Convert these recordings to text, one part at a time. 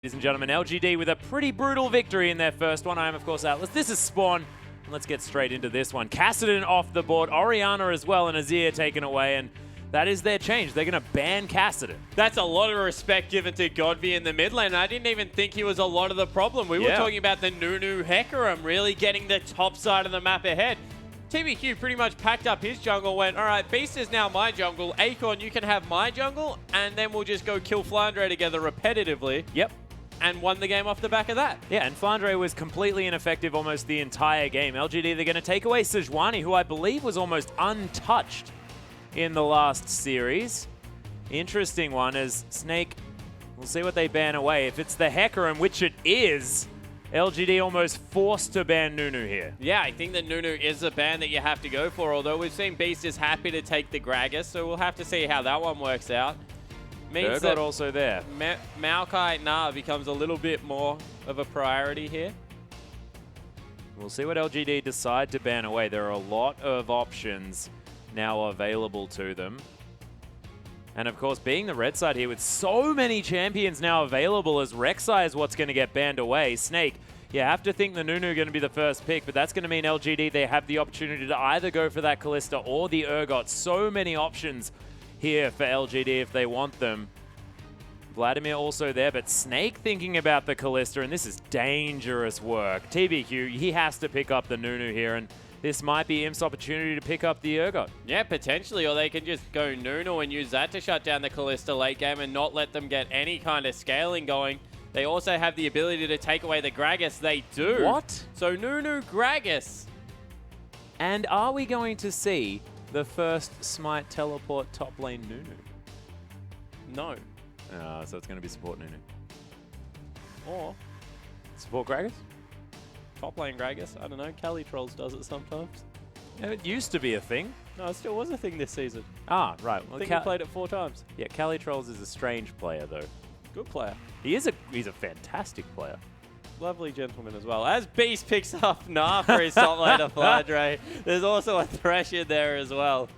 Ladies and gentlemen, LGD with a pretty brutal victory in their first one. I am, of course, Atlas. This is Spawn. And let's get straight into this one. Cassidy off the board, Orianna as well, and Azir taken away, and that is their change. They're going to ban Cassidy. That's a lot of respect given to Godby in the mid lane. I didn't even think he was a lot of the problem. We were talking about the Nunu Hecarim really getting the top side of the map ahead. TBQ pretty much packed up his jungle, went, all right, Beast is now my jungle. Acorn, you can have my jungle, and then we'll just go kill Flandre together repetitively. Yep. And won the game off the back of that. Yeah, and Flandre was completely ineffective almost the entire game. LGD, they're going to take away Sejuani, who I believe was almost untouched in the last series. Interesting one is Snake. We'll see what they ban away. If it's the Hecarim, which it is, LGD almost forced to ban Nunu here. Yeah, I think that Nunu is a ban that you have to go for, although we've seen Beast is happy to take the Gragas, so we'll have to see how that one works out. Means that also there. Maokai Nah becomes a little bit more of a priority here. We'll see what LGD decide to ban away. There are a lot of options now available to them. And of course, being the red side here with so many champions now available as Rek'Sai is what's going to get banned away. Snake, you have to think the Nunu are going to be the first pick, but that's going to mean LGD, they have the opportunity to either go for that Kalista or the Urgot. So many options here for LGD if they want them. Vladimir also there, but Snake thinking about the Kalista, and this is dangerous work. TBQ, he has to pick up the Nunu here, and this might be Imp's opportunity to pick up the Urgot. Yeah, potentially, or they can just go Nunu and use that to shut down the Kalista late game and not let them get any kind of scaling going. They also have the ability to take away the Gragas. They do. What? So Nunu Gragas. And are we going to see the first Smite teleport top lane Nunu? No. So it's going to be support Nunu. Or support Gragas? top lane Gragas. I don't know. Cali Trolls does it sometimes. Yeah, it used to be a thing. No, it still was a thing this season. Ah, right. Well, I think he played it 4 times. Yeah, Cali Trolls is a strange player, though. Good player. He's a fantastic player. Lovely gentleman as well. As Beast picks up Nah for his top laner Flandre, there's also a Thresh in there as well.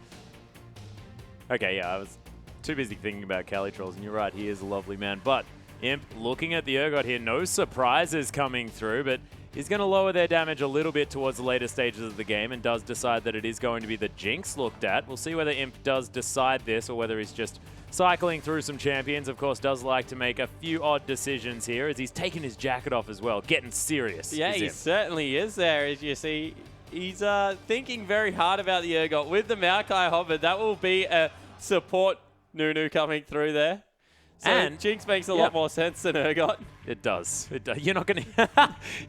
Okay, yeah, I was too busy thinking about Cali Trolls, and you're right, he is a lovely man. But Imp looking at the Urgot here, no surprises coming through, but he's going to lower their damage a little bit towards the later stages of the game and does decide that it is going to be the Jinx looked at. We'll see whether Imp does decide this or whether he's just cycling through some champions. Of course, does like to make a few odd decisions here as he's taking his jacket off as well, getting serious. Yeah, he certainly is there, as you see. He's thinking very hard about the Urgot. With the Maokai Hover, that will be a support Nunu coming through there. So and Jinx makes a lot more sense than Urgot. It does. It does. You're not going to...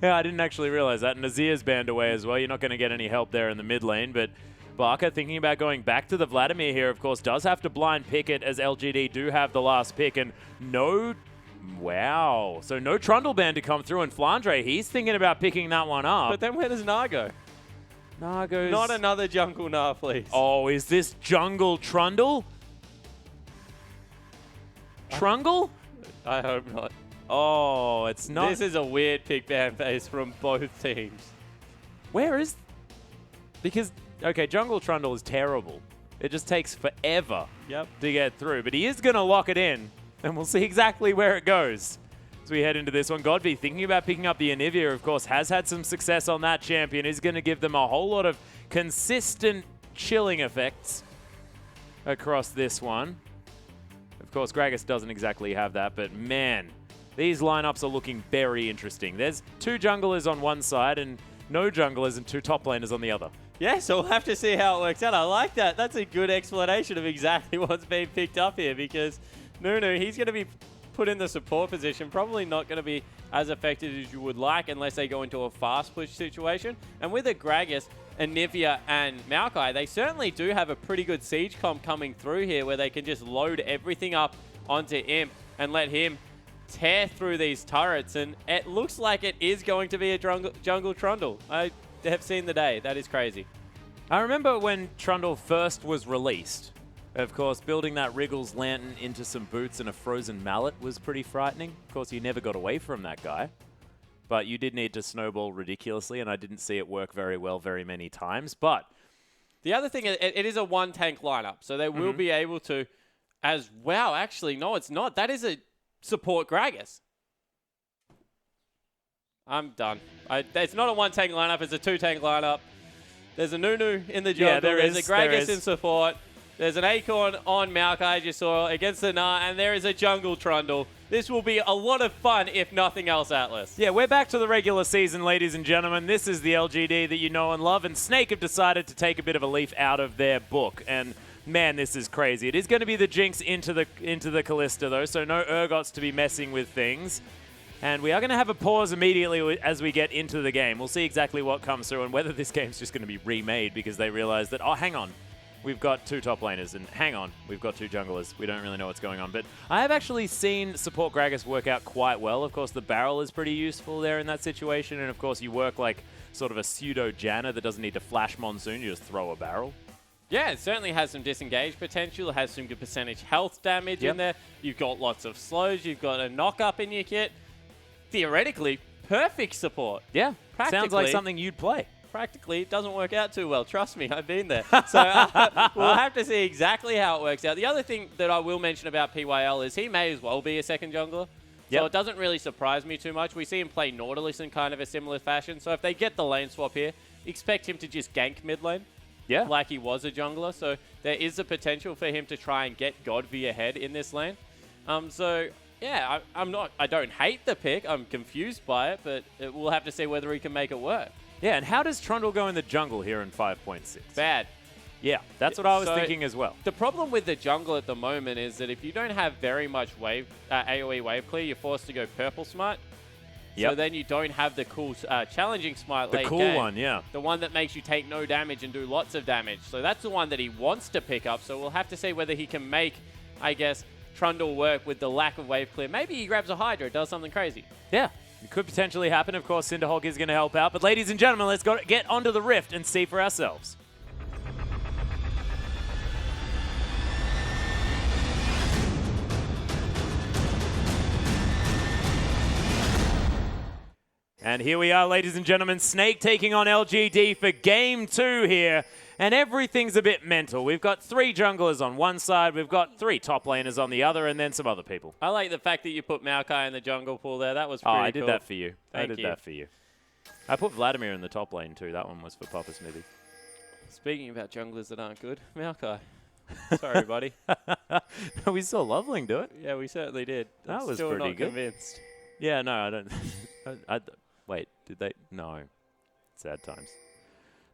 Yeah, I didn't actually realize that. And Azir's banned away as well. You're not going to get any help there in the mid lane. But Barca thinking about going back to the Vladimir here, of course, does have to blind pick it as LGD do have the last pick. And no... Wow. So no Trundle ban to come through. And Flandre, he's thinking about picking that one up. But then where does Nah go? Nah goes... Not another jungle Nah, please. Oh, is this jungle Trundle? Trungle? I hope not. Oh, it's not. This is a weird pick ban phase from both teams. Where is... Because, okay, jungle Trundle is terrible. It just takes forever to get through. But he is going to lock it in, and we'll see exactly where it goes as we head into this one. Godby thinking about picking up the Anivia, of course, has had some success on that champion. Is going to give them a whole lot of consistent chilling effects across this one. Of course, Gragas doesn't exactly have that, but man, these lineups are looking very interesting. There's 2 junglers on one side and no junglers and 2 top laners on the other. Yeah, so we'll have to see how it works out. I like that. That's a good explanation of exactly what's being picked up here, because Nunu, he's going to be put in the support position, probably not going to be as effective as you would like unless they go into a fast push situation. And with a Gragas, Anivia and Maokai, they certainly do have a pretty good siege comp coming through here where they can just load everything up onto Imp and let him tear through these turrets. And it looks like it is going to be a jungle Trundle. I have seen the day. That is crazy. I remember when Trundle first was released. Of course, building that Wriggles lantern into some boots and a frozen mallet was pretty frightening. Of course, you never got away from that guy. But you did need to snowball ridiculously, and I didn't see it work very well very many times. But the other thing, it is a 1-tank lineup, so they will be able to, as wow, actually, no, it's not. That is a support Gragas. I'm done. It's not a one-tank lineup. It's a two-tank lineup. There's a Nunu in the jungle. Yeah, There's a Gragas in support. There's an Acorn on Maokai, as you saw, against the Gnar, and there is a jungle Trundle. This will be a lot of fun, if nothing else, Atlas. Yeah, we're back to the regular season, ladies and gentlemen. This is the LGD that you know and love, and Snake have decided to take a bit of a leaf out of their book. And man, this is crazy. It is going to be the Jinx into the Callista, though, so no Urgots to be messing with things. And we are going to have a pause immediately as we get into the game. We'll see exactly what comes through and whether this game's just going to be remade because they realize that, oh, hang on, we've got 2 top laners, and hang on, we've got 2 junglers. We don't really know what's going on. But I have actually seen support Gragas work out quite well. Of course, the barrel is pretty useful there in that situation. And of course, you work like sort of a pseudo Janna that doesn't need to flash Monsoon. You just throw a barrel. Yeah, it certainly has some disengage potential. It has some good percentage health damage in there. You've got lots of slows. You've got a knock-up in your kit. Theoretically, perfect support. Yeah, sounds like something you'd play. Practically, it doesn't work out too well. Trust me, I've been there. So we'll have to see exactly how it works out. The other thing that I will mention about PYL is he may as well be a second jungler. So it doesn't really surprise me too much. We see him play Nautilus in kind of a similar fashion. So if they get the lane swap here, expect him to just gank mid lane. Yeah. Like he was a jungler. So there is a potential for him to try and get Godby ahead in this lane. Yeah, I don't hate the pick. I'm confused by it, but we'll have to see whether he can make it work. Yeah, and how does Trundle go in the jungle here in 5.6? Bad. Yeah, that's what I was thinking as well. The problem with the jungle at the moment is that if you don't have very much AoE wave clear, you're forced to go purple smite. Yep. So then you don't have the cool challenging smite late game. The cool one, yeah. The one that makes you take no damage and do lots of damage. So that's the one that he wants to pick up. So we'll have to see whether he can make, I guess, Trundle work with the lack of wave clear. Maybe he grabs a Hydra, does something crazy. Yeah, it could potentially happen. Of course, Cinderhog is going to help out. But ladies and gentlemen, let's get onto the Rift and see for ourselves. And here we are, ladies and gentlemen, Snake taking on LGD for Game 2 here. And everything's a bit mental. We've got 3 junglers on one side, we've got 3 top laners on the other, and then some other people. I like the fact that you put Maokai in the jungle pool there. That was pretty cool. I did that for you. Thank you. That for you. I put Vladimir in the top lane too. That one was for Papa Smithy. Speaking about junglers that aren't good, Maokai. Sorry, buddy. We saw Loveling do it. Yeah, we certainly did. That was still pretty not good. Convinced. Yeah, no, I don't. Wait, did they? No. Sad times.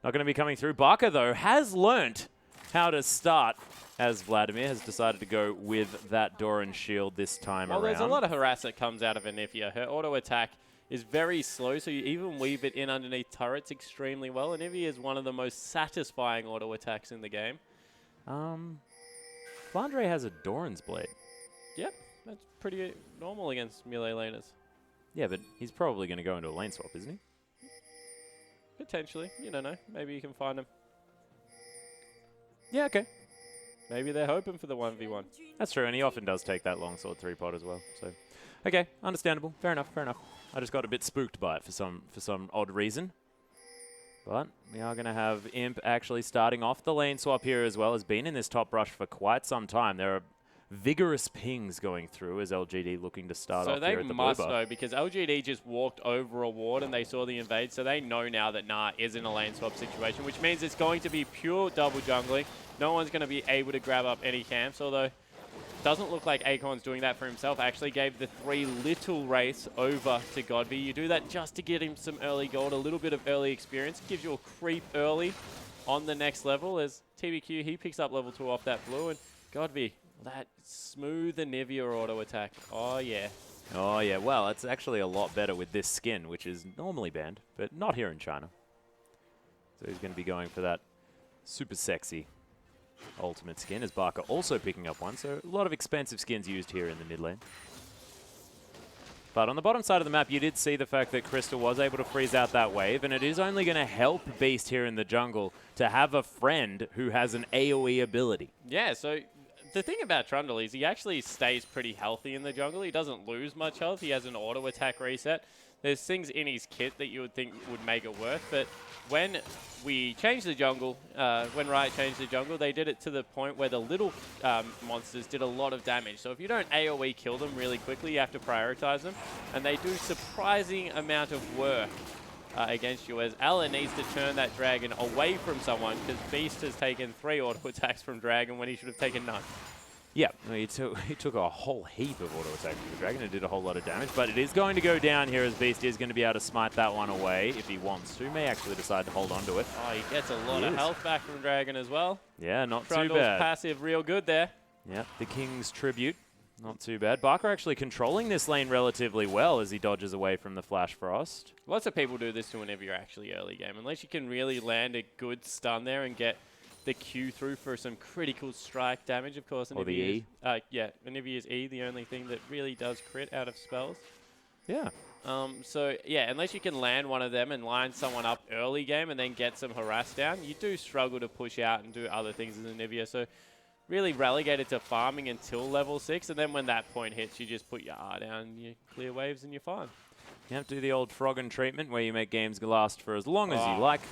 Not going to be coming through. Barker, though, has learnt how to start as Vladimir has decided to go with that Doran shield this time around. Well, there's a lot of harass that comes out of Anivia. Her auto attack is very slow, so you even weave it in underneath turrets extremely well. Anivia is one of the most satisfying auto attacks in the game. Flandre has a Doran's Blade. Yep, that's pretty normal against melee laners. Yeah, but he's probably going to go into a lane swap, isn't he? Potentially. You don't know. Maybe you can find him. Yeah, okay. Maybe they're hoping for the 1v1. That's true, and he often does take that longsword 3-pot as well. So, okay, understandable. Fair enough, fair enough. I just got a bit spooked by it for some odd reason. But we are going to have Imp actually starting off the lane swap here as well. Has been in this top rush for quite some time. There are vigorous pings going through as LGD looking to start off here at the blue bar. So they must know, because LGD just walked over a ward and they saw the invade, so they know now that Gnar is in a lane swap situation, which means it's going to be pure double jungling. No one's going to be able to grab up any camps, although it doesn't look like Acorn's doing that for himself. Actually gave the 3 little race over to Godby. You do that just to get him some early gold, a little bit of early experience. Gives you a creep early on the next level as TBQ, he picks up level 2 off that blue, and Godby, that smooth Anivia auto attack. Oh, yeah. Oh, yeah. Well, it's actually a lot better with this skin, which is normally banned, but not here in China. So he's going to be going for that super sexy ultimate skin, as Barker also picking up one. So a lot of expensive skins used here in the mid lane. But on the bottom side of the map, you did see the fact that Crystal was able to freeze out that wave, and it is only going to help Beast here in the jungle to have a friend who has an AoE ability. Yeah, so the thing about Trundle is he actually stays pretty healthy in the jungle. He doesn't lose much health. He has an auto attack reset. There's things in his kit that you would think would make it work, but when we changed the jungle, when Riot changed the jungle, they did it to the point where the little monsters did a lot of damage. So if you don't AoE kill them really quickly, you have to prioritize them, and they do surprising amount of work against you, as Ella needs to turn that Dragon away from someone, because Beast has taken 3 auto attacks from Dragon when he should have taken none. Yeah, he took a whole heap of auto attack from the Dragon and did a whole lot of damage, but it is going to go down here as Beast is going to be able to smite that one away if he wants to. May actually decide to hold on to it. Oh, he gets a lot of health back from Dragon as well. Yeah, not Trundle's too bad. passive real good there. Yeah, the King's Tribute. Not too bad. Barker actually controlling this lane relatively well as he dodges away from the Flash Frost. Lots of people do this whenever you're actually early game. Unless you can really land a good stun there and get the Q through for some critical strike damage, of course. Or the E. Yeah, Anivia's E, the only thing that really does crit out of spells. Yeah. So, yeah, unless you can land one of them and line someone up early game and then get some harass down, you do struggle to push out and do other things as Anivia. So, really relegated to farming until level 6, and then when that point hits, you just put your R down, you clear waves, and you're fine. You have to do the old Froggen treatment where you make games last for as long as you like.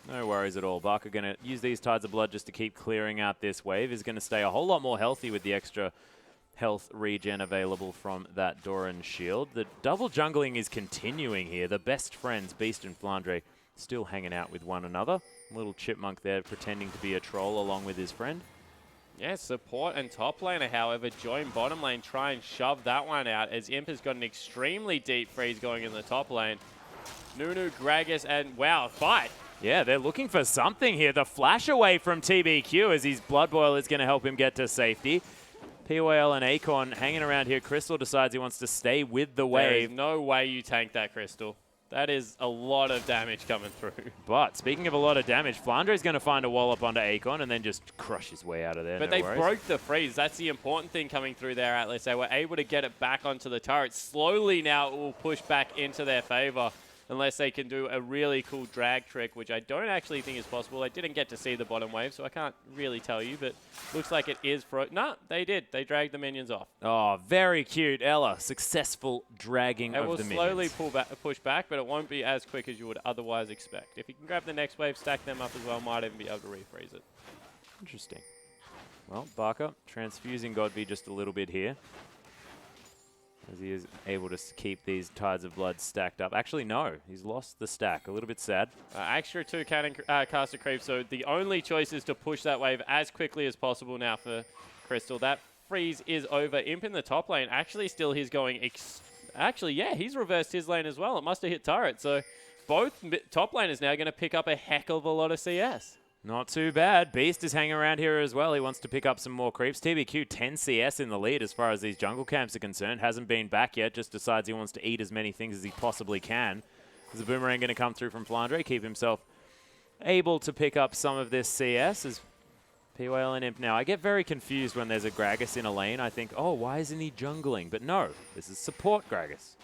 No worries at all. Barker going to use these Tides of Blood just to keep clearing out this wave. Is going to stay a whole lot more healthy with the extra health regen available from that Doran shield. The double jungling is continuing here. The best friends, Beast and Flandre, still hanging out with one another. Little chipmunk there pretending to be a troll along with his friend. Yeah, support and top laner, however, join bottom lane, try and shove that one out, as Imp has got an extremely deep freeze going in the top lane. Nunu, Gragas, and wow, fight! Yeah, they're looking for something here. The flash away from TBQ as his Blood Boil is going to help him get to safety. POL and Acorn hanging around here. Crystal decides he wants to stay with the wave. There is no way you tank that, Crystal. That is a lot of damage coming through. But speaking of a lot of damage, Flandre is going to find a wallop onto Acorn and then just crush his way out of there. But no they worries. broke the freeze. That's the important thing coming through there, Atlas. They were able to get it back onto the turret. Slowly now it will push back into their favor, unless they can do a really cool drag trick, which I don't actually think is possible. I didn't get to see the bottom wave, so I can't really tell you, but looks like it is no, they did. They dragged the minions off. Oh, very cute. Ella, successful dragging of the minions. It will slowly push back, but it won't be as quick as you would otherwise expect. If you can grab the next wave, stack them up as well, might even be able to refreeze it. Interesting. Well, Barker transfusing Godby just a little bit here, as he is able to keep these Tides of Blood stacked up. Actually, no. He's lost the stack. A little bit sad. Extra 2 cannon caster creep, so the only choice is to push that wave as quickly as possible now for Crystal. That freeze is over. Imp in the top lane. Actually, still he's going... Actually, yeah, he's reversed his lane as well. It must have hit turret. So both top laners now going to pick up a heck of a lot of CS. Not too bad. Beast is hanging around here as well. He wants to pick up some more creeps. TBQ 10 CS in the lead as far as these jungle camps are concerned. Hasn't been back yet. Just decides he wants to eat as many things as he possibly can. There's a boomerang going to come through from Flandre. Keep himself able to pick up some of this CS as POL and Imp now. I get very confused when there's a Gragas in a lane. I think, oh, why isn't he jungling? But no, this is support Gragas.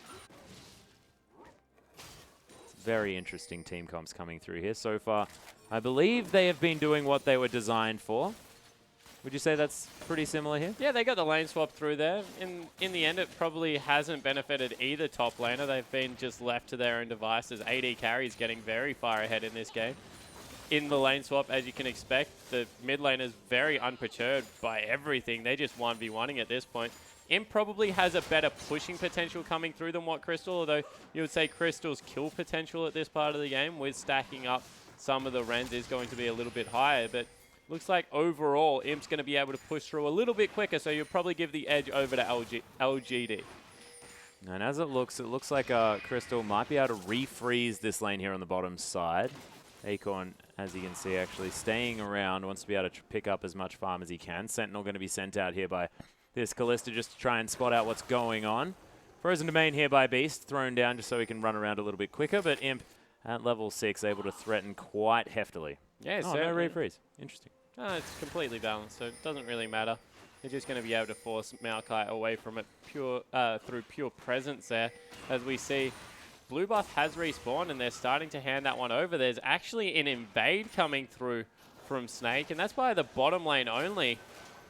It's very interesting team comps coming through here. So far, I believe they have been doing what they were designed for. Would you say that's pretty similar here? Yeah, they got the lane swap through there. In the end, it probably hasn't benefited either top laner. They've been just left to their own devices. AD carry is getting very far ahead in this game. In the lane swap, as you can expect, the mid lane is very unperturbed by everything. They just 1v1ing at this point. Imp probably has a better pushing potential coming through than what Crystal, although you would say Crystal's kill potential at this part of the game with stacking up some of the Rens is going to be a little bit higher, but looks like overall Imp's going to be able to push through a little bit quicker, so you'll probably give the edge over to LGD. And as it looks like Crystal might be able to refreeze this lane here on the bottom side. Acorn, as you can see, actually staying around, wants to be able to pick up as much farm as he can. Sentinel going to be sent out here by this Kalista just to try and spot out what's going on. Frozen Domain here by Beast, thrown down just so he can run around a little bit quicker, but Imp at level 6 able to threaten quite heftily. Yeah, oh, no refreeze. Interesting. No, it's completely balanced, so it doesn't really matter. They're just going to be able to force Maokai away from it through pure presence there. As we see, Blue buff has respawned, and they're starting to hand that one over. There's actually an invade coming through from Snake, and that's by the bottom lane only.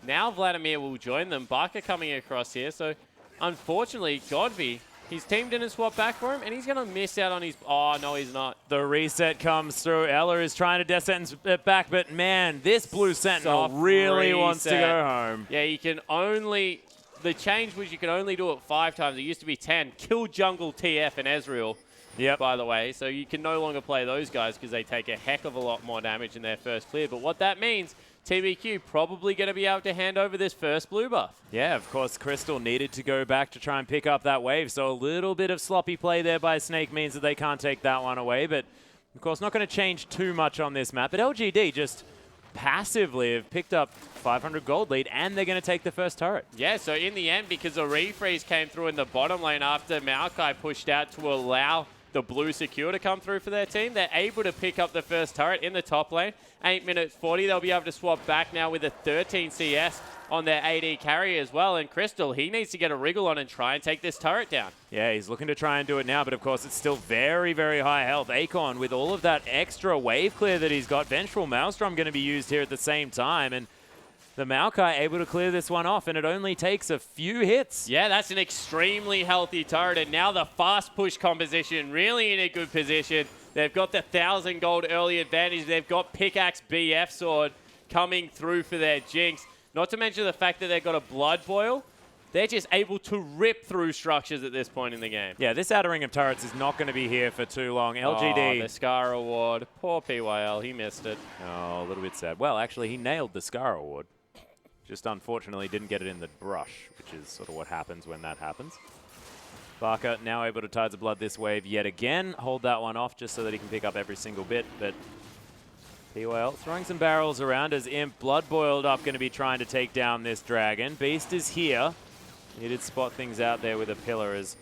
Now Vladimir will join them. Barker coming across here, so unfortunately, Godby His team didn't swap back for him, and he's going to miss out on his... Oh, no, he's not. The reset comes through. Ella is trying to death sentence it back, but man, this blue Sentinel really wants to go home. Yeah, you can only... The change was you can only do it 5 times. It used to be 10. Kill jungle TF and Ezreal, by the way. So you can no longer play those guys because they take a heck of a lot more damage in their first clear. But what that means... TBQ probably going to be able to hand over this first blue buff. Yeah, of course, Crystal needed to go back to try and pick up that wave, so a little bit of sloppy play there by Snake means that they can't take that one away, but of course not going to change too much on this map. But LGD just passively have picked up 500 gold lead, and they're going to take the first turret. Yeah, so in the end, because a refreeze came through in the bottom lane after Maokai pushed out to allow the blue secure to come through for their team, they're able to pick up the first turret in the top lane. 8 minutes 40, they'll be able to swap back now with a 13 CS on their AD carry as well. And Crystal, he needs to get a wriggle on and try and take this turret down. Yeah, he's looking to try and do it now, but of course it's still very, very high health. Acorn, with all of that extra wave clear that he's got, Vengeful Maelstrom going to be used here at the same time, and the Maokai able to clear this one off, and it only takes a few hits. Yeah, that's an extremely healthy turret, and now the fast push composition really in a good position. They've got the 1,000 gold early advantage. They've got Pickaxe BF Sword coming through for their Jinx. Not to mention the fact that they've got a Blood Boil. They're just able to rip through structures at this point in the game. Yeah, this outer ring of turrets is not going to be here for too long. LGD. Oh, the Scar Award. Poor PYL, he missed it. Oh, a little bit sad. Well, actually, he nailed the Scar Award. Just unfortunately didn't get it in the brush, which is sort of what happens when that happens. Barker now able to Tides of Blood this wave yet again. Hold that one off just so that he can pick up every single bit. But PYL throwing some barrels around as Imp, blood boiled up, going to be trying to take down this dragon. Beast is here. He did spot things out there with a pillar as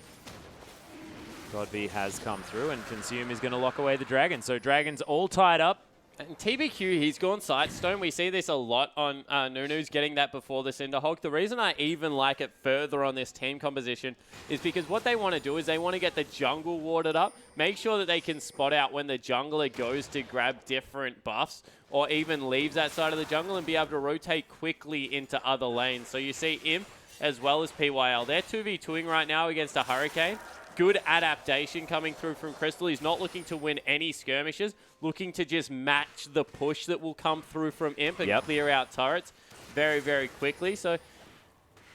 Godby has come through, and Consume is going to lock away the dragon. So dragon's all tied up. And TBQ, he's gone Sightstone. We see this a lot on Nunu's getting that before the Cinderhulk. The reason I even like it further on this team composition is because what they want to do is they want to get the jungle warded up, make sure that they can spot out when the jungler goes to grab different buffs or even leaves that side of the jungle and be able to rotate quickly into other lanes. So you see Imp as well as PYL. They're 2v2ing right now against a Hurricane. Good adaptation coming through from Crystal. He's not looking to win any skirmishes, looking to just match the push that will come through from Imp and clear out turrets very, very quickly. So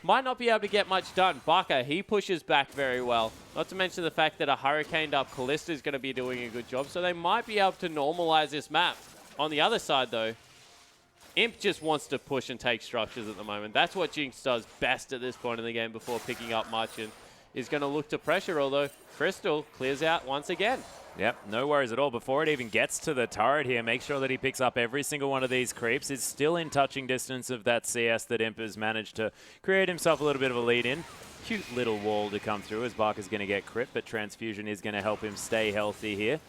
might not be able to get much done. Barker, he pushes back very well. Not to mention the fact that a Hurricaned up Callista is going to be doing a good job. So they might be able to normalize this map. On the other side, though, Imp just wants to push and take structures at the moment. That's what Jinx does best at this point in the game before picking up much, and is going to look to pressure, although Crystal clears out once again. Yep, no worries at all. Before it even gets to the turret here, make sure that he picks up every single one of these creeps. Is still in touching distance of that CS that Imp has managed to create himself a little bit of a lead in. Cute little wall to come through as Barker's going to get crit, but Transfusion is going to help him stay healthy here.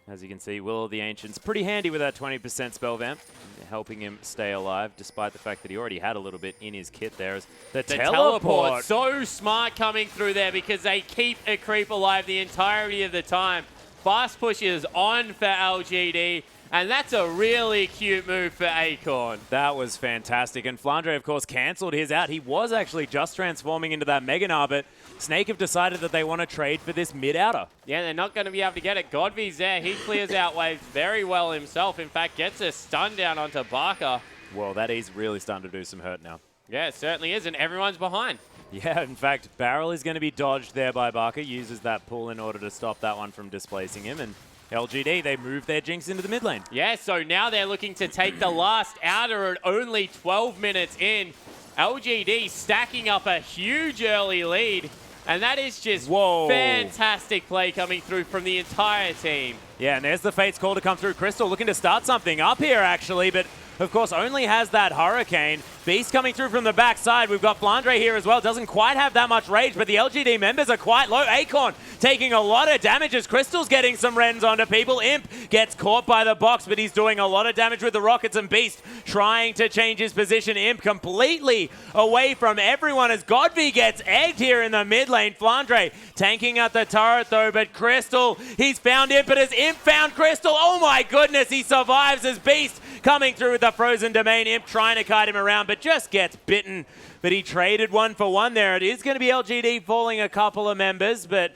As you can see, Will of the Ancients pretty handy with that 20% spell vamp, helping him stay alive, despite the fact that he already had a little bit in his kit there. As the teleport. So smart coming through there because they keep a creep alive the entirety of the time. Fast push is on for LGD, and that's a really cute move for Acorn. That was fantastic. And Flandre, of course, cancelled his out. He was actually just transforming into that Mega Gnar, but Snake have decided that they want to trade for this mid-outer. Yeah, they're not going to be able to get it. Godby's there. He clears out waves very well himself. In fact, gets a stun down onto Barker. Well, that is really starting to do some hurt now. Yeah, it certainly is, and everyone's behind. Yeah, in fact, Barrel is going to be dodged there by Barker. Uses that pull in order to stop that one from displacing him. And LGD, they move their Jinx into the mid lane. Yeah, so now they're looking to take the last outer at only 12 minutes in. LGD stacking up a huge early lead. And that is just fantastic play coming through from the entire team. Yeah, and there's the Fate's call to come through. Crystal looking to start something up here, actually, but of course only has that Hurricane. Beast coming through from the backside. We've got Flandre here as well. Doesn't quite have that much rage, but the LGD members are quite low. Acorn taking a lot of damage as Crystal's getting some rends onto people. Imp gets caught by the box, but he's doing a lot of damage with the rockets, and Beast trying to change his position. Imp completely away from everyone as Godby gets egged here in the mid lane. Flandre tanking at the turret though, but Crystal, he's found Imp, but as Imp found Crystal, oh my goodness, he survives as Beast coming through with the frozen domain. Imp trying to kite him around, but just gets bitten. But he traded 1 for 1 there. It is going to be LGD falling a couple of members, but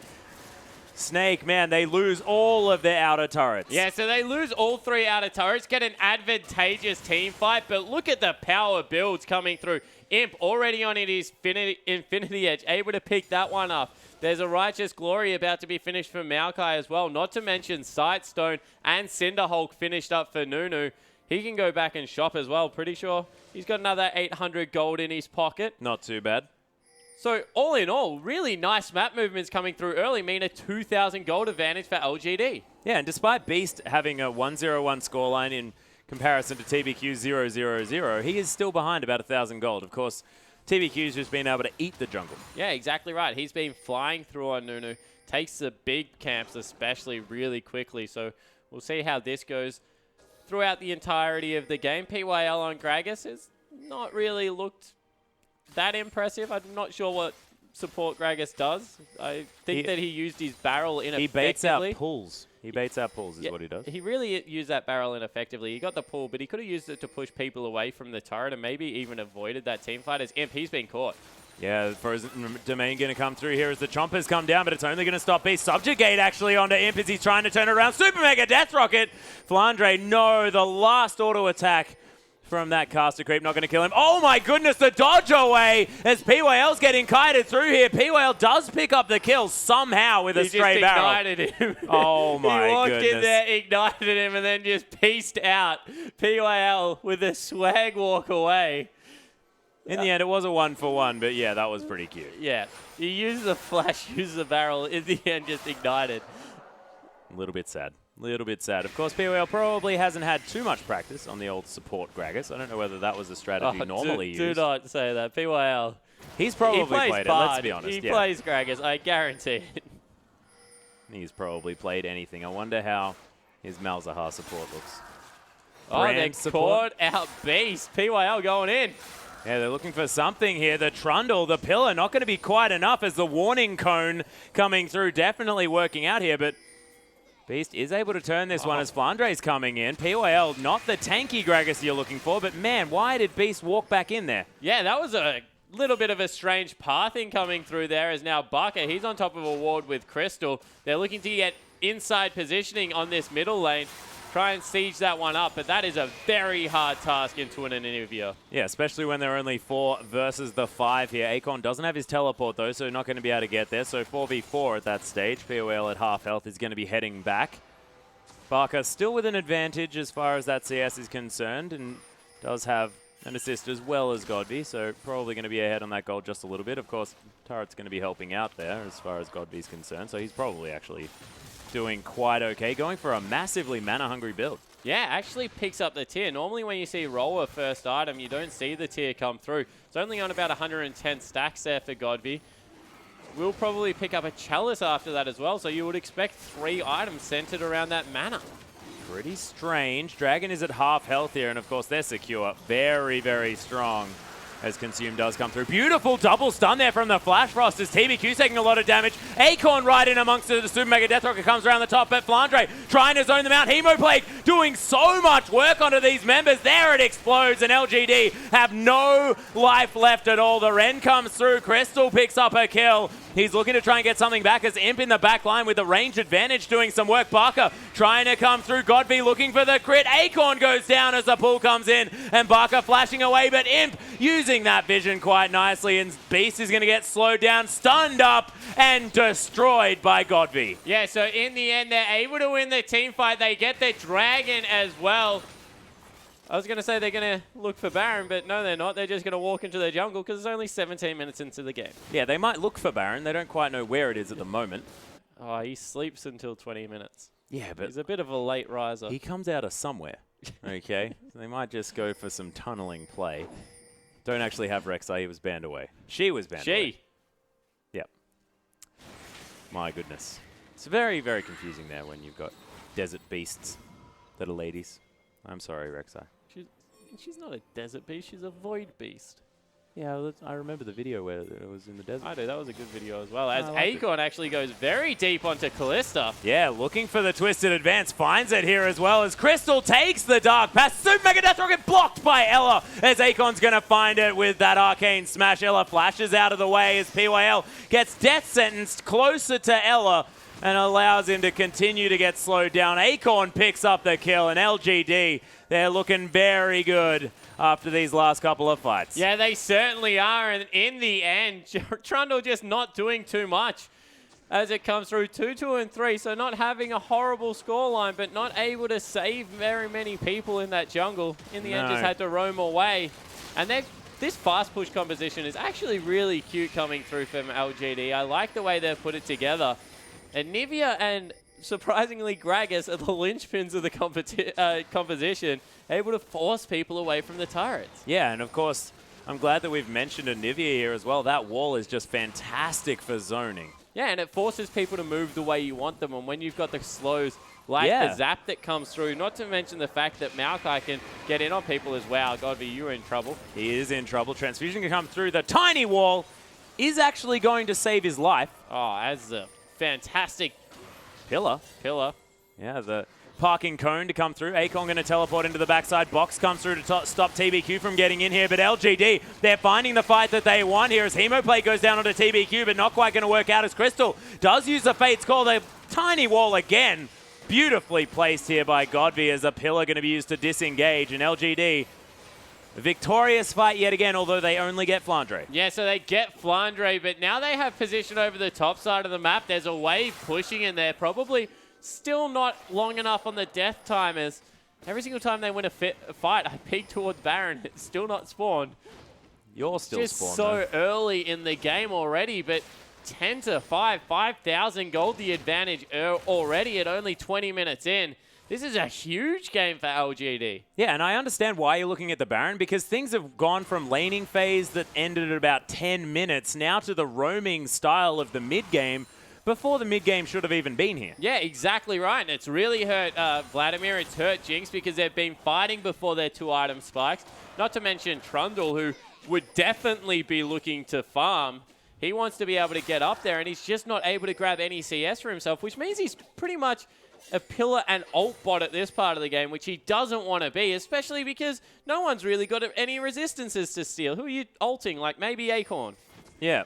Snake, man, they lose all of their outer turrets. Yeah, so they lose all 3 outer turrets, get an advantageous team fight, but look at the power builds coming through. Imp already on his Infinity Edge, able to pick that one up. There's a Righteous Glory about to be finished for Maokai as well, not to mention Sightstone and Cinderhulk finished up for Nunu. He can go back and shop as well, pretty sure. He's got another 800 gold in his pocket. Not too bad. So all in all, really nice map movements coming through early mean a 2,000 gold advantage for LGD. Yeah, and despite Beast having a 1-0-1 scoreline in comparison to TBQ's 0-0-0, he is still behind about 1,000 gold. Of course, TBQ's just been able to eat the jungle. Yeah, exactly right. He's been flying through on Nunu, takes the big camps especially really quickly. So we'll see how this goes throughout the entirety of the game. PYL on Gragas has not really looked that impressive. I'm not sure what support Gragas does. I think that he used his barrel ineffectively. He baits out pulls. He baits out pulls is what he does. He really used that barrel ineffectively. He got the pull, but he could have used it to push people away from the turret and maybe even avoided that team fight. As Imp, he's been caught. Yeah, frozen domain going to come through here as the Chompers come down, but it's only going to stop Beast. Subjugate actually onto Imp as he's trying to turn around. Super Mega Death Rocket. Flandre, no, the last auto attack from that caster creep, not going to kill him. Oh my goodness, the dodge away as PYL's getting kited through here. PYL does pick up the kill somehow with a stray barrel. He just ignited him. Oh my goodness. He walked in there, ignited him, and then just pieced out. PYL with a swag walk away. In the end, it was a 1-for-1, but yeah, that was pretty cute. Yeah, he used the flash, used the barrel, in the end just ignited. A little bit sad. Little bit sad. Of course, PYL probably hasn't had too much practice on the old support Gragas. I don't know whether that was a strategy normally used. Do not say that. PYL. He's probably played it, let's be honest. He plays Gragas, I guarantee it. He's probably played anything. I wonder how his Malzahar support looks. Oh, they caught out Beast. PYL going in. Yeah, they're looking for something here. The Trundle, the Pillar, not going to be quite enough as the Warning Cone coming through. Definitely working out here, but Beast is able to turn this one as Flandre's coming in. PYL, not the tanky Gragas you're looking for, but man, why did Beast walk back in there? Yeah, that was a little bit of a strange pathing coming through there as now Barker, he's on top of a ward with Crystal. They're looking to get inside positioning on this middle lane. Try and siege that one up, but that is a very hard task into an Anivia. Yeah, especially when they're only 4 versus the 5 here. Akon doesn't have his teleport, though, so not going to be able to get there. So 4v4 at that stage. POL at half health is going to be heading back. Barker still with an advantage as far as that CS is concerned, and does have an assist as well as Godby, so probably going to be ahead on that gold just a little bit. Of course, Turret's going to be helping out there as far as Godby's concerned, so he's probably actually doing quite okay, going for a massively mana-hungry build. Yeah, actually picks up the tier. Normally when you see Roller first item, you don't see the tier come through. It's only on about 110 stacks there for Godby. We'll probably pick up a Chalice after that as well, so you would expect 3 items centered around that mana. Pretty strange. Dragon is at half health here, and of course they're secure. Very, very strong as Consume does come through. Beautiful double stun there from the Flash Frost as TBQ's taking a lot of damage. Acorn right in amongst it. The Super Mega Death Rocket comes around the top, but Flandre trying to zone them out. Hemoplague doing so much work onto these members. There it explodes, and LGD have no life left at all. The Ren comes through. Crystal picks up a kill. He's looking to try and get something back as Imp in the back line with the range advantage doing some work. Barker trying to come through. Godby looking for the crit. Acorn goes down as the pull comes in, and Barker flashing away, but Imp using that vision quite nicely, and Beast is going to get slowed down, stunned up, and destroyed by Godby. Yeah, so in the end, they're able to win the team fight. They get the Dragon as well. I was going to say they're going to look for Baron, but no, they're not. They're just going to walk into the jungle because it's only 17 minutes into the game. Yeah, they might look for Baron. They don't quite know where it is at the moment. Oh, he sleeps until 20 minutes. Yeah, but he's a bit of a late riser. He comes out of somewhere, okay? So they might just go for some tunneling play. Don't actually have Rek'Sai. He was banned away. She was banned away. Yep. My goodness. It's very, very confusing there when you've got desert beasts that are ladies. I'm sorry, Rek'Sai. She's not a desert beast. She's a void beast. Yeah, I remember the video where it was in the desert. I do. That was a good video as well. I As liked Acorn actually goes very deep onto Callista. Yeah, looking for the twisted advance. Finds it here as well as Crystal takes the dark pass. Super Mega Death Rocket blocked by Ella as Acorn's going to find it with that arcane smash. Ella flashes out of the way as PYL gets death sentenced closer to Ella and allows him to continue to get slowed down. Acorn picks up the kill, and LGD, they're looking very good after these last couple of fights. Yeah, they certainly are, and in the end, Trundle just not doing too much as it comes through 2-2 and 3, so not having a horrible scoreline, but not able to save very many people in that jungle. In the end, just had to roam away. And this fast push composition is actually really cute coming through from LGD. I like the way they've put it together. And Nivea and, surprisingly, Gragas are the linchpins of the composition, able to force people away from the turrets. Yeah, and of course, I'm glad that we've mentioned a Nivea here as well. That wall is just fantastic for zoning. Yeah, and it forces people to move the way you want them. And when you've got the slows like the zap that comes through, not to mention the fact that Maokai can get in on people as well. Godby, you're in trouble. He is in trouble. Transfusion can come through. The tiny wall is actually going to save his life. Oh, as a fantastic pillar. Yeah, the parking cone to come through. Acorn going to teleport into the backside. Box comes through to stop TBQ from getting in here. But LGD, they're finding the fight that they want here as Hemoplate goes down onto TBQ, but not quite going to work out as Crystal does use the Fate's Call. The tiny wall again. Beautifully placed here by Godby as a pillar going to be used to disengage. And LGD, victorious fight yet again, although they only get Flandre. Yeah, so they get Flandre, but now they have position over the top side of the map. There's a wave pushing in there, probably still not long enough on the death timers. Every single time they win a fight, I peek towards Baron. It's still not spawned. You're still just spawned, so though. early in the game already, but 10 to 5, 5,000 gold the advantage already at only 20 minutes in. This is a huge game for LGD. Yeah, and I understand why you're looking at the Baron, because things have gone from laning phase that ended at about 10 minutes now to the roaming style of the mid-game before the mid-game should have even been here. Yeah, exactly right. And it's really hurt Vladimir. It's hurt Jinx because they've been fighting before their 2-item spikes. Not to mention Trundle, who would definitely be looking to farm. He wants to be able to get up there, and he's just not able to grab any CS for himself, which means he's pretty much a pillar and ult bot at this part of the game, which he doesn't want to be, especially because no one's really got any resistances to steal. Who are you ulting? Like maybe Acorn. Yeah.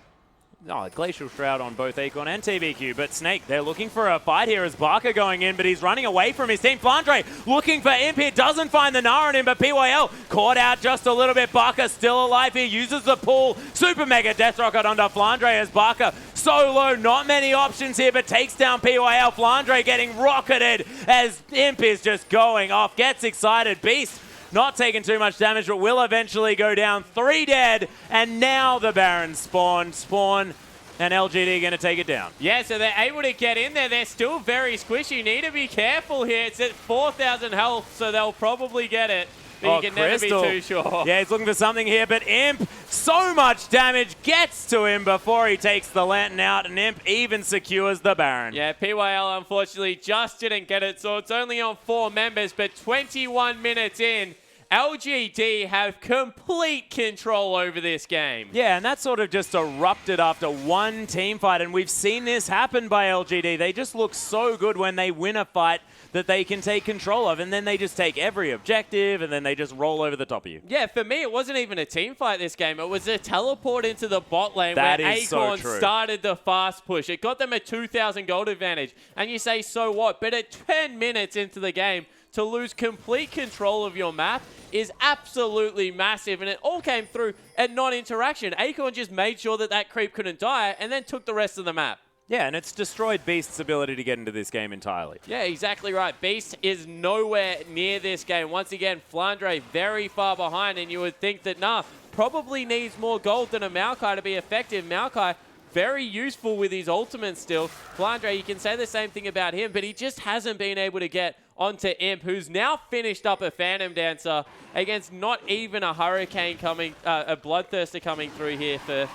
Oh, Glacial Shroud on both Acorn and TBQ, but Snake, they're looking for a fight here as Barker going in, but he's running away from his team. Flandre looking for Imp here, doesn't find the Nara on him, but PYL caught out just a little bit. Barker still alive here, uses the pull. Super Mega Death Rocket onto Flandre as Barker so low, not many options here, but takes down PYL. Flandre getting rocketed as Imp is just going off, gets excited. Beast not taking too much damage, but will eventually go down. 3 dead, and now the Baron spawn, and LGD going to take it down. Yeah, so they're able to get in there. They're still very squishy. Need to be careful here. It's at 4,000 health, so they'll probably get it. But you can Crystal. never be too sure. Yeah, he's looking for something here, but Imp, so much damage gets to him before he takes the Lantern out, and Imp even secures the Baron. Yeah, PYL unfortunately just didn't get it, so it's only on 4 members, but 21 minutes in, LGD have complete control over this game. Yeah, and that sort of just erupted after one team fight, and we've seen this happen by LGD. They just look so good when they win a fight that they can take control of, and then they just take every objective, and then they just roll over the top of you. Yeah, for me, it wasn't even a team fight this game. It was a teleport into the bot lane where Acorn started the fast push. It got them a 2,000 gold advantage, and you say, so what? But at 10 minutes into the game, to lose complete control of your map is absolutely massive, and it all came through at non-interaction. Acorn just made sure that that creep couldn't die and then took the rest of the map. Yeah, and it's destroyed Beast's ability to get into this game entirely. Yeah, exactly right. Beast is nowhere near this game. Once again, Flandre very far behind, and you would think that, probably needs more gold than a Maokai to be effective. Maokai, very useful with his ultimate still. Flandre, you can say the same thing about him, but he just hasn't been able to get onto Imp, who's now finished up a Phantom Dancer against not even a Hurricane coming, a Bloodthirster coming through here for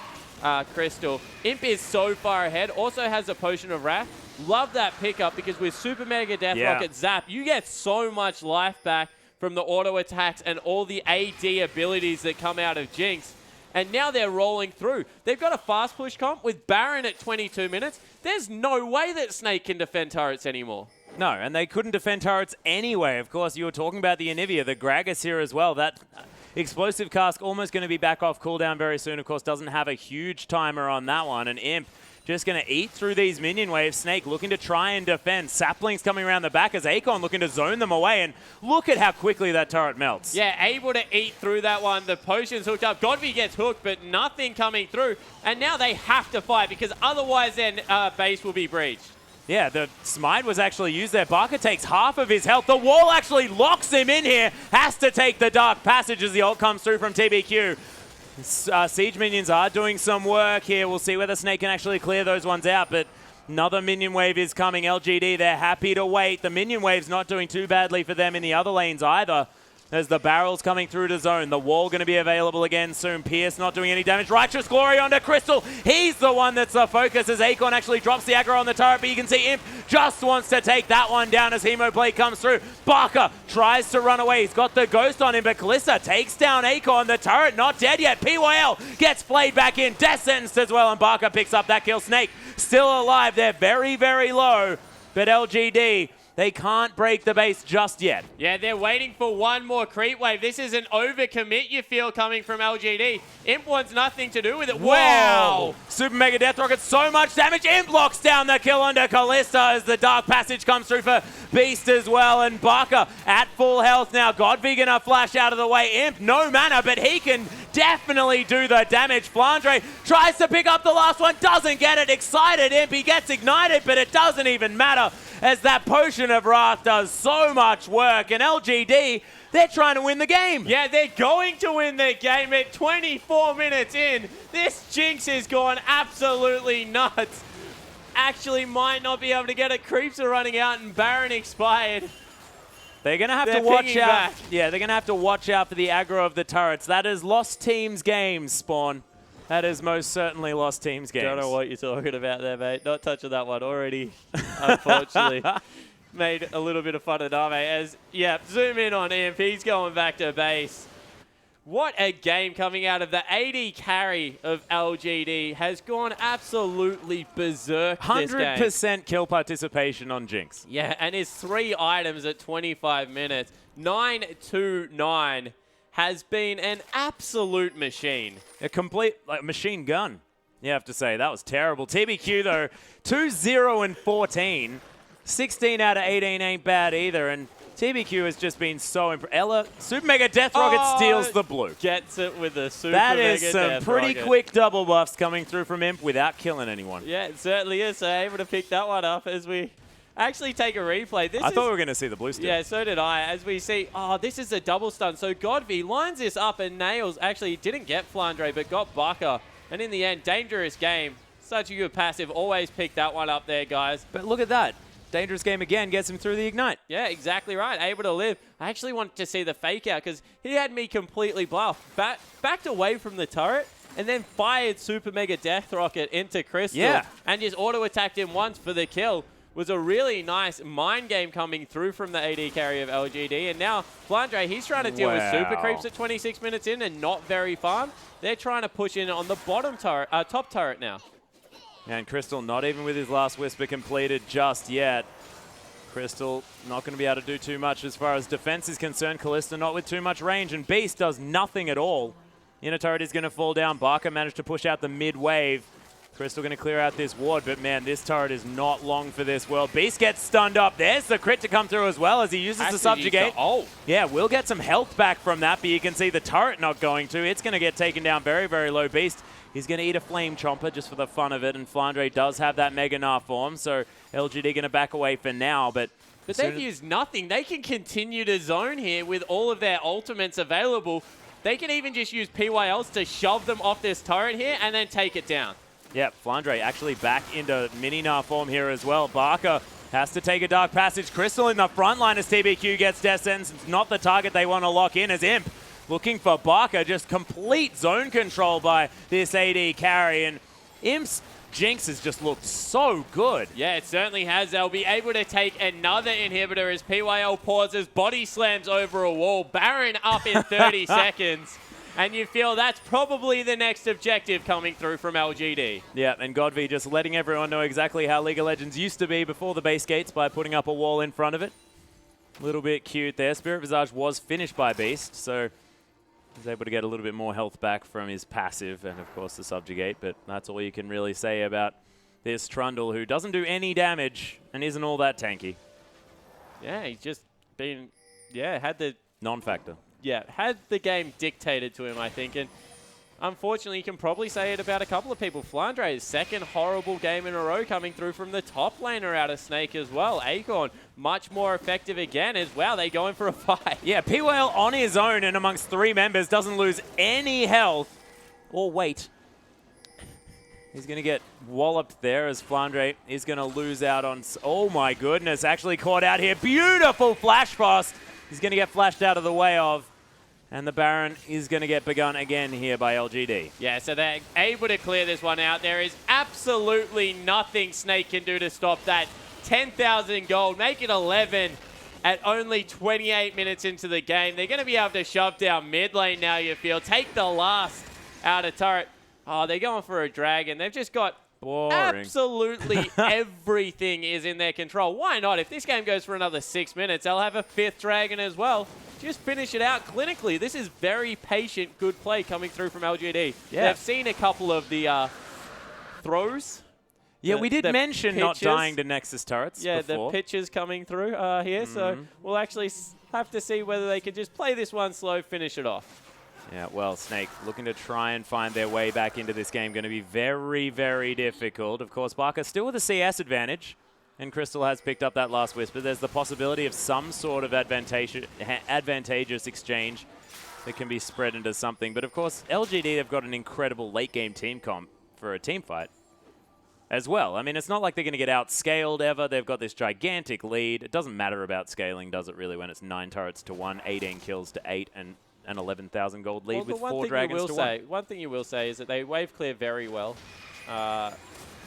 Crystal. Imp is so far ahead, also has a Potion of Wrath. Love that pickup because with Super Mega Death Rocket Zap, you get so much life back from the auto attacks and all the AD abilities that come out of Jinx. and now they're rolling through. They've got a fast push comp with Baron at 22 minutes. There's no way that Snake can defend turrets anymore. No, and they couldn't defend turrets anyway. Of course, you were talking about the Anivia, the Gragas here as well. That explosive cask almost going to be back off cooldown very soon. Of course, doesn't have a huge timer on that one. And Imp just going to eat through these minion waves. Snake looking to try and defend. Saplings coming around the back as Akon looking to zone them away. And look at how quickly that turret melts. Yeah, able to eat through that one. The potion's hooked up. Godby gets hooked, but nothing coming through. And now they have to fight because otherwise their base will be breached. Yeah, the smite was actually used there. Barker takes half of his health. The wall actually locks him in here. Has to take the dark passage as the ult comes through from TBQ. Siege minions are doing some work here. We'll see whether Snake can actually clear those ones out, but another minion wave is coming. LGD, they're happy to wait. The minion wave's not doing too badly for them in the other lanes either. As the barrel's coming through to zone. The wall going to be available again soon. Pierce not doing any damage. Righteous Glory onto Crystal. He's the one that's the focus as Akon actually drops the aggro on the turret, but you can see Imp just wants to take that one down as Hemoblade comes through. Barker tries to run away. He's got the ghost on him, but Kalista takes down Akon. The turret not dead yet. PYL gets played back in. Death sentenced as well, and Barker picks up that kill. Snake still alive. They're very, very low, but LGD, they can't break the base just yet. Yeah, they're waiting for one more creep wave. This is an overcommit you feel coming from LGD. Imp wants nothing to do with it. Wow! Super Mega Death Rocket, so much damage. Imp locks down the kill under Kalista as the Dark Passage comes through for Beast as well. And Barker at full health now. Godby gonna flash out of the way. Imp, no mana, but he can definitely do the damage. Flandre tries to pick up the last one, doesn't get it. Excited Imp, he gets ignited, but it doesn't even matter as that Potion of Wrath does so much work. And LGD, they're trying to win the game. Yeah, they're going to win the game at 24 minutes in. This Jinx has gone absolutely nuts. Actually might not be able to get it. Creeps are running out and Baron expired. They're going to have to watch out. Yeah, they're going to have to watch out for the aggro of the turrets. That is lost teams games, Spawn. That is most certainly lost teams games. Don't know what you're talking about there, mate. Not touching that one already, unfortunately. Made a little bit of fun of Name as, yeah, zoom in on Imp. He's going back to base. What a game coming out of the AD carry of LGD has gone absolutely berserk 100% kill participation on Jinx. Yeah, and his 3 items at 25 minutes. 9-2-9 has been an absolute machine. A complete machine gun, you have to say. That was terrible. TBQ, though, 2-0-14. 16 out of 18 ain't bad either, and TBQ has just been so impressive. Ella, Super Mega Death Rocket steals the blue. Gets it with a Super Mega Death Rocket. That is some pretty quick double buffs coming through from Imp without killing anyone. Yeah, it certainly is. So able to pick that one up as we actually take a replay. I thought we were going to see the blue steal. Yeah, so did I. As we see, this is a double stun. So Godby lines this up and nails. Actually, didn't get Flandre, but got Barker. And in the end, dangerous game. Such a good passive. Always pick that one up there, guys. But look at that. Dangerous game again, gets him through the Ignite. Yeah, exactly right. Able to live. I actually wanted to see the fake out because he had me completely bluffed. Backed away from the turret and then fired Super Mega Death Rocket into Crystal. Yeah. And just auto-attacked him once for the kill. Was a really nice mind game coming through from the AD carry of LGD. And now Flandre, he's trying to deal with super creeps at 26 minutes in and not very farm. They're trying to push in on the bottom turret, top turret now. And Crystal not even with his last Whisper completed just yet. Crystal not going to be able to do too much as far as defense is concerned. Kalista not with too much range, and Beast does nothing at all. Inner turret is going to fall down. Barker managed to push out the mid wave. Crystal going to clear out this ward, but man, this turret is not long for this world. Beast gets stunned up. There's the crit to come through as well as he uses the subjugate. Yeah, we'll get some health back from that, but you can see the turret not going to. It's going to get taken down very, very low. Beast, he's going to eat a Flame Chomper just for the fun of it, and Flandre does have that Mega Gnar form, so LGD going to back away for now, but they've used nothing. They can continue to zone here with all of their ultimates available. They can even just use PYLs to shove them off this turret here and then take it down. Yeah, Flandre actually back into Mini Gnar form here as well. Barker has to take a Dark Passage. Crystal in the front line as TBQ gets Death Sentence. It's not the target they want to lock in as Imp looking for Barker. Just complete zone control by this AD carry. And Imp's Jinx has just looked so good. Yeah, it certainly has. They'll be able to take another inhibitor as PYL pauses, body slams over a wall. Baron up in 30 seconds. And you feel that's probably the next objective coming through from LGD. Yeah, and Godvi just letting everyone know exactly how League of Legends used to be before the base gates by putting up a wall in front of it. A little bit cute there. Spirit Visage was finished by Beast, so he's able to get a little bit more health back from his passive and, of course, the Subjugate. But that's all you can really say about this Trundle, who doesn't do any damage and isn't all that tanky. Yeah, he's just been, had the... Non-factor. Yeah, had the game dictated to him, I think. And unfortunately, you can probably say it about a couple of people. Flandre's second horrible game in a row coming through from the top laner out of Snake as well. Acorn, much more effective again as well. They go in for a fight. Yeah, P-Whale on his own and amongst 3 members doesn't lose any health or weight. He's going to get walloped there as Flandre is going to lose out on... Oh my goodness, actually caught out here. Beautiful flash frost. He's going to get flashed out of the way of. And the Baron is going to get begun again here by LGD. Yeah, so they're able to clear this one out. There is absolutely nothing Snake can do to stop that. 10,000 gold, make it 11 at only 28 minutes into the game. They're going to be able to shove down mid lane now, you feel. Take the last out of turret. Oh, they're going for a dragon. They've just got absolutely everything is in their control. Why not? If this game goes for another 6 minutes, they'll have a 5th dragon as well. Just finish it out clinically. This is very patient, good play coming through from LGD. Yeah. They've seen a couple of the throws. Yeah, we did mention pitches. not dying to Nexus turrets before. The pitches coming through here. So we'll actually have to see whether they can just play this one slow, finish it off. Yeah, well, Snake looking to try and find their way back into this game. Going to be very, very difficult. Of course, Barker still with a CS advantage. And Crystal has picked up that last Whisper. There's the possibility of some sort of advantageous exchange that can be spread into something. But of course, LGD have got an incredible late game team comp for a team fight as well. I mean, it's not like they're going to get outscaled ever. They've got this gigantic lead. It doesn't matter about scaling, does it really, when it's 9 turrets to 1, 18 kills to 8, and an 11,000 gold lead with 4 dragons to 1. One thing you will say is that they wave clear very well.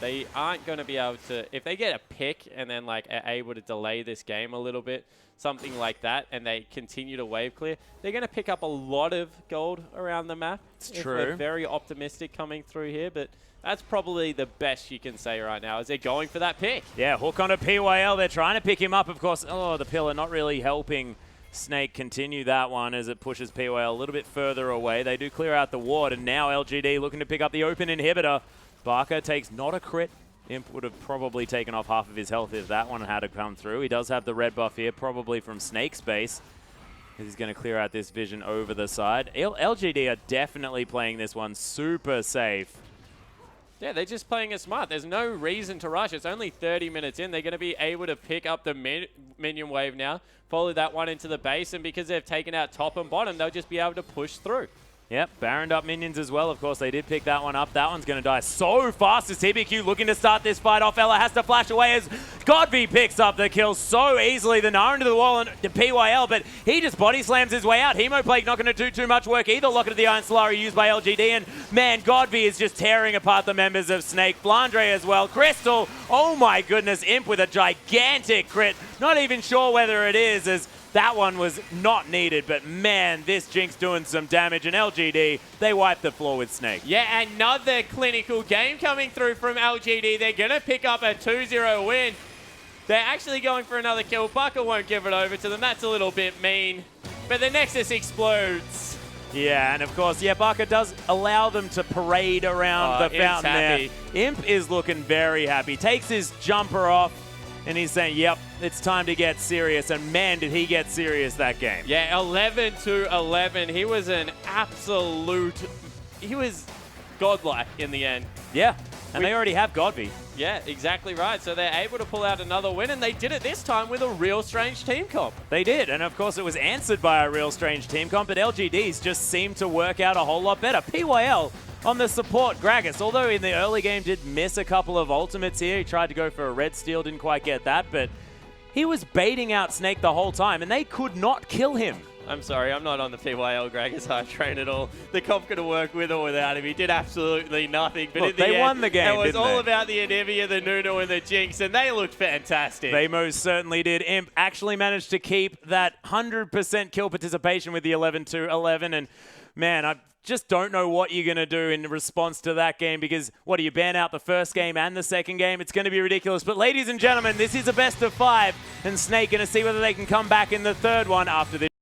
They aren't going to be able to, if they get a pick and then like are able to delay this game a little bit, something like that, and they continue to wave clear, they're going to pick up a lot of gold around the map. It's true. They're very optimistic coming through here, but that's probably the best you can say right now, is they're going for that pick. Yeah, hook onto PYL. They're trying to pick him up, of course. Oh, the pillar not really helping Snake continue that one as it pushes PYL a little bit further away. They do clear out the ward, and now LGD looking to pick up the open inhibitor. Barker takes not a crit. Imp would have probably taken off half of his health if that one had to come through. He does have the red buff here, probably from Snake's base. He's going to clear out this vision over the side. LGD are definitely playing this one super safe. Yeah, they're just playing it smart. There's no reason to rush. It's only 30 minutes in. They're going to be able to pick up the minion wave now, follow that one into the base, and because they've taken out top and bottom, they'll just be able to push through. Yep, Baroned up minions as well. Of course, they did pick that one up. That one's going to die so fast as TBQ looking to start this fight off. Ella has to flash away as Godby picks up the kill so easily. The Nara into the wall and to PYL, but he just body slams his way out. Hemoplague not going to do too much work either. Locket of the Iron Solari used by LGD, and man, Godby is just tearing apart the members of Snake. Flandre as well. Crystal, oh my goodness, Imp with a gigantic crit. Not even sure whether it is, as that one was not needed, but man, this Jinx doing some damage, and LGD, they wipe the floor with Snake. Yeah, another clinical game coming through from LGD. They're going to pick up a 2-0 win. They're actually going for another kill. Parker won't give it over to them. That's a little bit mean, but the Nexus explodes. Yeah, and of course, yeah, Barker does allow them to parade around the fountain there. Imp is looking very happy. Takes his jumper off, and he's saying, yep, it's time to get serious. And man, did he get serious that game. Yeah, 11-11. He was an absolute... He was godlike in the end. Yeah, and they already have Godby. Yeah, exactly right. So they're able to pull out another win, and they did it this time with a real strange team comp. They did, and of course it was answered by a real strange team comp, but LGDs just seemed to work out a whole lot better. PYL on the support, Gragas, although in the early game did miss a couple of ultimates here. He tried to go for a red steal, didn't quite get that, but he was baiting out Snake the whole time, and they could not kill him. I'm sorry, I'm not on the PYL Gragas hard train at all. The comp could have worked with or without him. He did absolutely nothing. But look, in the they end, won the game, it was didn't all they? about the Anivia, the Nunu, and the Jinx, and they looked fantastic. They most certainly did. Imp actually managed to keep that 100% kill participation with the 11-11, and man, I just don't know what you're going to do in response to that game because, what, do you ban out the first game and the second game? It's going to be ridiculous. But ladies and gentlemen, this is a best of 5, and Snake going to see whether they can come back in the third one after this.